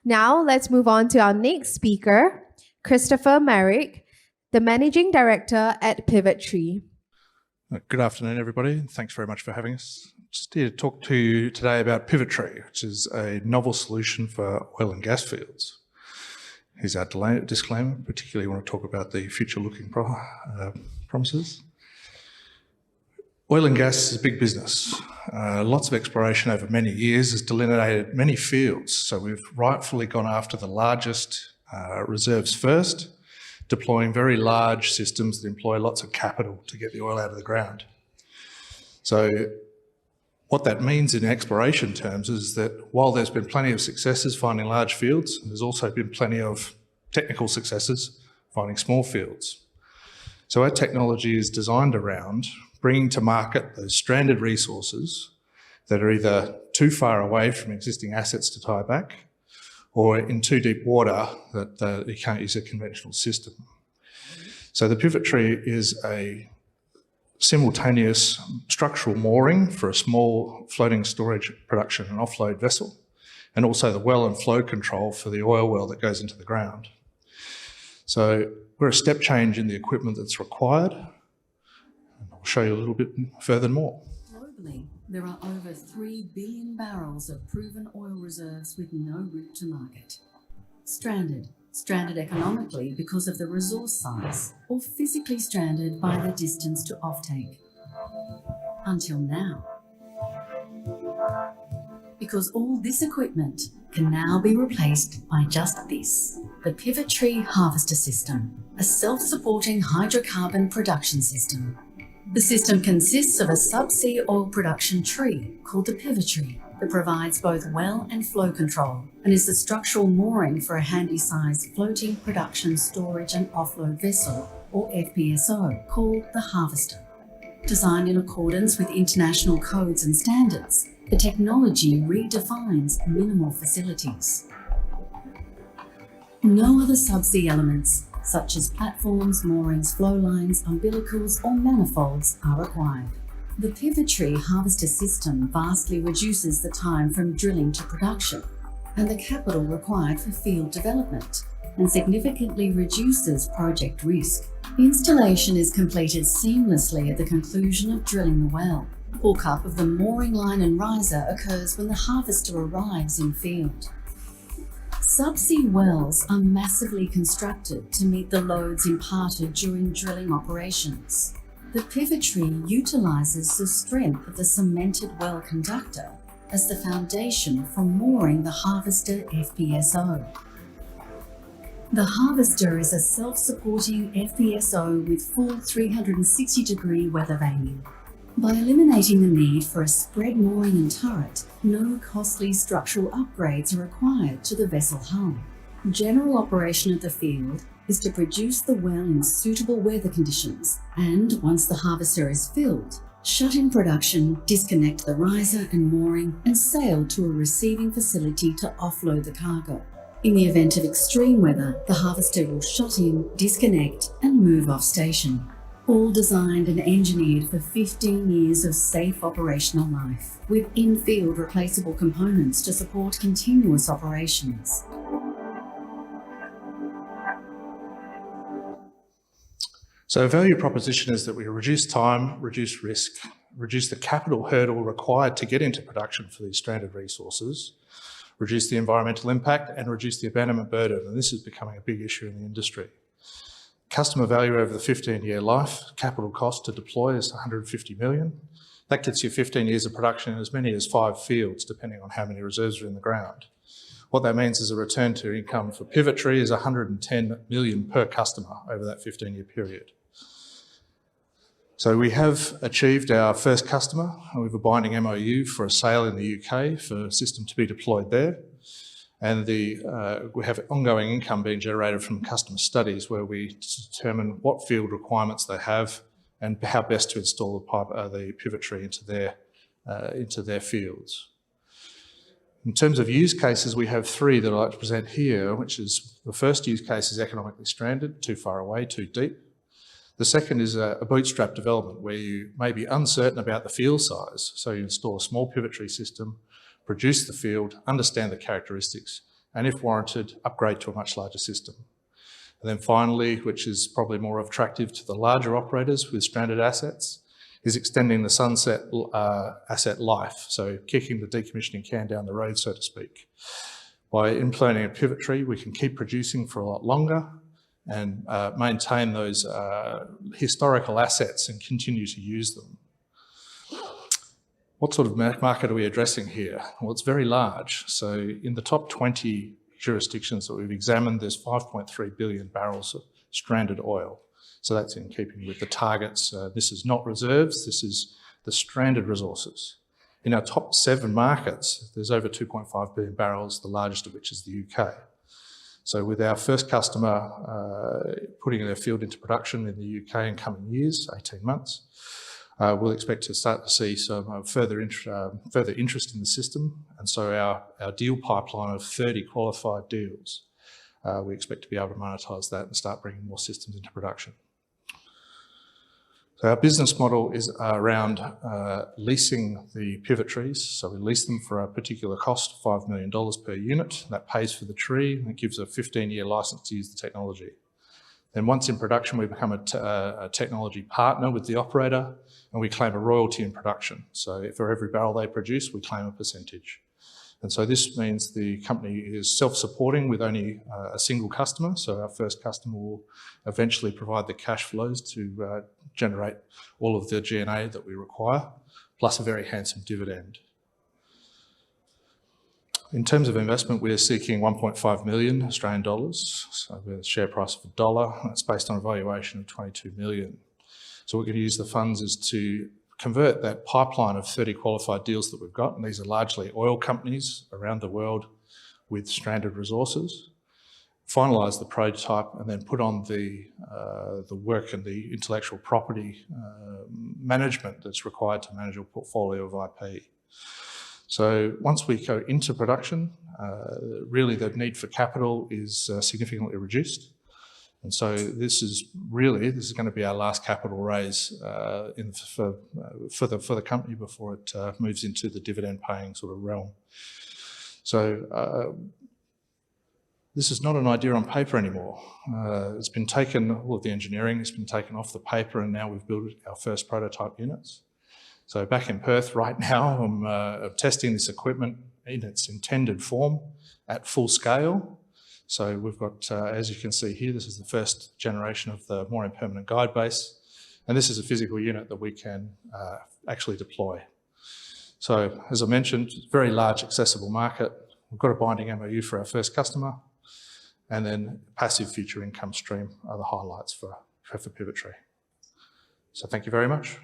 Now let's move on to our next speaker, Christopher Merrick, the Managing Director at Pivotree. Good afternoon, everybody. Thanks very much for having us. Just here to talk to you today about Pivotree, which is a novel solution for oil and gas fields. Here's our disclaimer, particularly want to talk about the future-looking promises. Oil and gas is a big business. Lots of exploration over many years has delineated many fields. So we've rightfully gone after the largest reserves first, deploying very large systems that employ lots of capital to get the oil out of the ground. So what that means in exploration terms is that while there's been plenty of successes finding large fields, there's also been plenty of technical successes finding small fields. So our technology is designed around bringing to market those stranded resources that are either too far away from existing assets to tie back or in too deep water that you can't use a conventional system. So the Pivotree is a simultaneous structural mooring for a small floating storage production and offload vessel, and also the well and flow control for the oil well that goes into the ground. So we're a step change in the equipment that's required. I'll show you a little bit further more. Globally, there are over 3 billion barrels of proven oil reserves with no route to market. Stranded economically because of the resource size, or physically stranded by the distance to offtake. Until now. Because all this equipment can now be replaced by just this, the Pivotree Harvester system, a self-supporting hydrocarbon production system. The system consists of a subsea oil production tree called the Pivotree that provides both well and flow control and is the structural mooring for a handy-sized floating production storage and offload vessel, or FPSO, called the Harvester. Designed in accordance with international codes and standards, the technology redefines minimal facilities. No other subsea elements, such as platforms, moorings, flow lines, umbilicals, or manifolds, are required. The Pivotree Harvester system vastly reduces the time from drilling to production and the capital required for field development, and significantly reduces project risk. The installation is completed seamlessly at the conclusion of drilling the well. Hookup of the mooring line and riser occurs when the harvester arrives in field. Subsea wells are massively constructed to meet the loads imparted during drilling operations. The Pivotree utilises the strength of the cemented well conductor as the foundation for mooring the Harvester FPSO. The Harvester is a self-supporting FPSO with full 360-degree weather vane. By eliminating the need for a spread mooring and turret, no costly structural upgrades are required to the vessel hull. General operation of the field is to produce the well in suitable weather conditions, and once the harvester is filled, shut in production, disconnect the riser and mooring, and sail to a receiving facility to offload the cargo. In the event of extreme weather, the harvester will shut in, disconnect, and move off station. All designed and engineered for 15 years of safe operational life, with in-field replaceable components to support continuous operations. So value proposition is that we reduce time, reduce risk, reduce the capital hurdle required to get into production for these stranded resources, reduce the environmental impact, and reduce the abandonment burden. And this is becoming a big issue in the industry. Customer value over the 15-year life, capital cost to deploy is 150 million. That gets you 15 years of production in as many as 5 fields, depending on how many reserves are in the ground. What that means is a return to income for Pivotree is 110 million per customer over that 15-year period. So we have achieved our first customer. We have a binding MOU for a sale in the UK for a system to be deployed there. And we have ongoing income being generated from customer studies where we determine what field requirements they have and how best to install the Pivotree into their fields. In terms of use cases, we have 3 that I'd like to present here, which is the first use case is economically stranded, too far away, too deep. The second is a bootstrap development where you may be uncertain about the field size. So you install a small Pivotree system, produce the field, understand the characteristics, and if warranted, upgrade to a much larger system. And then finally, which is probably more attractive to the larger operators with stranded assets, is extending the sunset asset life, so kicking the decommissioning can down the road, so to speak. By implementing a Pivotree, we can keep producing for a lot longer and maintain those historical assets and continue to use them. What sort of market are we addressing here? Well, it's very large. So in the top 20 jurisdictions that we've examined, there's 5.3 billion barrels of stranded oil. So that's in keeping with the targets. This is not reserves, this is the stranded resources. In our top 7 markets, there's over 2.5 billion barrels, the largest of which is the UK. So with our first customer putting their field into production in the UK in coming years, 18 months, we'll expect to start to see some further interest in the system. And so our deal pipeline of 30 qualified deals, we expect to be able to monetize that and start bringing more systems into production. So our business model is around leasing the Pivotrees. So we lease them for a particular cost, $5 million per unit. That pays for the tree and it gives a 15-year license to use the technology. Then once in production, we become a technology partner with the operator and we claim a royalty in production. So for every barrel they produce, we claim a percentage. And so this means the company is self-supporting with only a single customer. So our first customer will eventually provide the cash flows to generate all of the G&A that we require, plus a very handsome dividend. In terms of investment, we're seeking 1.5 million Australian dollars. So with a share price of $1, that's based on a valuation of 22 million. So what we're going to use the funds is to convert that pipeline of 30 qualified deals that we've got, and these are largely oil companies around the world with stranded resources, finalise the prototype and then put on the work and the intellectual property management that's required to manage a portfolio of IP. So once we go into production, really the need for capital is significantly reduced. And so this is going to be our last capital raise for the company before it moves into the dividend paying sort of realm. So this is not an idea on paper anymore. It's been taken, all of the engineering has been taken off the paper and now we've built our first prototype units. So back in Perth right now, I'm testing this equipment in its intended form at full scale. So we've got, as you can see here, this is the first generation of the mooring permanent guide base. And this is a physical unit that we can actually deploy. So as I mentioned, very large accessible market. We've got a binding MOU for our first customer. And then passive future income stream are the highlights for Pivotree. So thank you very much.